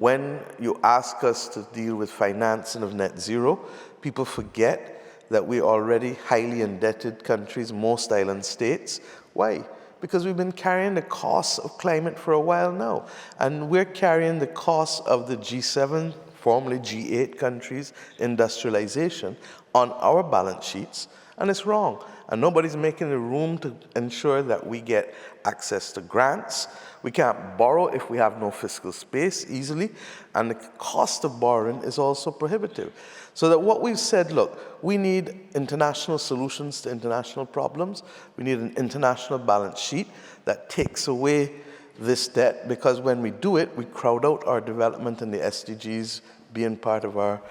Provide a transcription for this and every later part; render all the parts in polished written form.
When you ask us to deal with financing of net zero, people forget that we're already highly indebted countries, most island states. Why? Because we've been carrying the cost of climate for a while now. And we're carrying the cost of the G7, formerly G8 countries, industrialization on our balance sheets, and it's wrong. And nobody's making the room to ensure that we get access to grants. We can't borrow if we have no fiscal space easily, and the cost of borrowing is also prohibitive. So that what we've said, look, we need international solutions to international problems. We need an international balance sheet that takes away this debt, because when we do it, we crowd out our development and the SDGs being part of our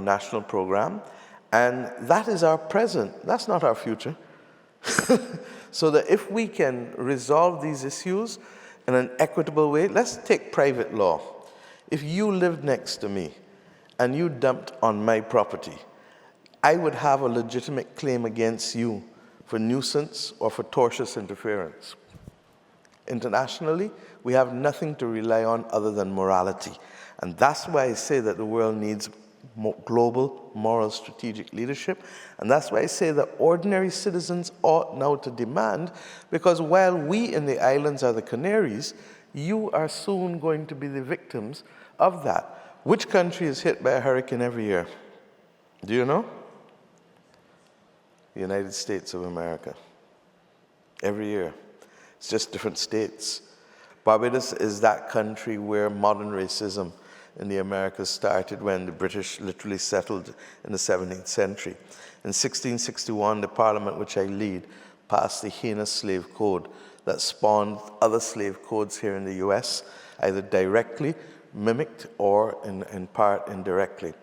national program. And that is our present. That's not our future. So that if we can resolve these issues in an equitable way, let's take private law. If you lived next to me and you dumped on my property, I would have a legitimate claim against you for nuisance or for tortious interference. Internationally, we have nothing to rely on other than morality. And that's why I say that the world needs global, moral, strategic leadership. And that's why I say that ordinary citizens ought now to demand, because while we in the islands are the canaries, you are soon going to be the victims of that. Which country is hit by a hurricane every year? Do you know? The United States of America. Every year. It's just different states. Barbados is that country where modern racism in the Americas started, when the British literally settled in the 17th century. In 1661, the parliament which I lead passed the heinous slave code that spawned other slave codes here in the US, either directly mimicked or in part indirectly.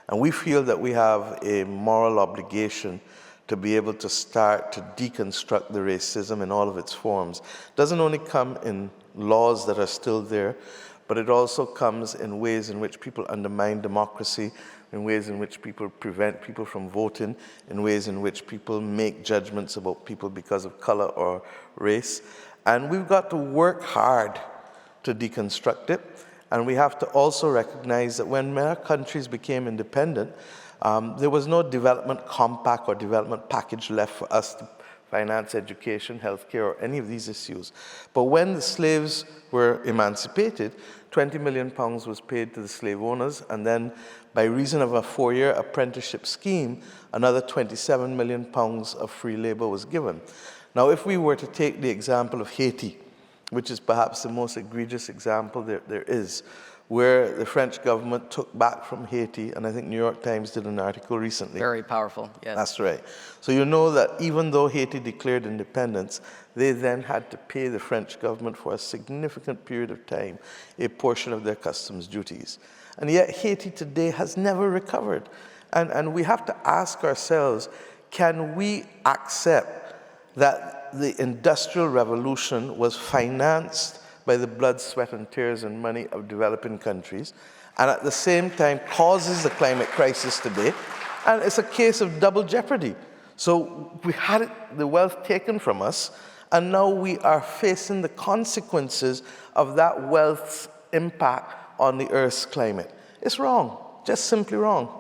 And we feel that we have a moral obligation to be able to start to deconstruct the racism in all of its forms. It doesn't only come in laws that are still there, but it also comes in ways in which people undermine democracy, in ways in which people prevent people from voting, in ways in which people make judgments about people because of color or race. And we've got to work hard to deconstruct it. And we have to also recognize that when many countries became independent, there was no development compact or development package left for us to finance education, healthcare, or any of these issues. But when the slaves were emancipated, 20 million pounds was paid to the slave owners, and then by reason of a 4-year apprenticeship scheme, another 27 million pounds of free labor was given. Now, if we were to take the example of Haiti, which is perhaps the most egregious example there is, where the French government took back from Haiti, and I think New York Times did an article recently. Very powerful, yes. That's right. So you know that even though Haiti declared independence, they then had to pay the French government for a significant period of time a portion of their customs duties. And yet Haiti today has never recovered. And we have to ask ourselves, can we accept that the Industrial Revolution was financed by the blood, sweat, and tears and money of developing countries, and at the same time causes the climate crisis today? And it's a case of double jeopardy. So we had the wealth taken from us, and now we are facing the consequences of that wealth's impact on the Earth's climate. It's wrong, just simply wrong.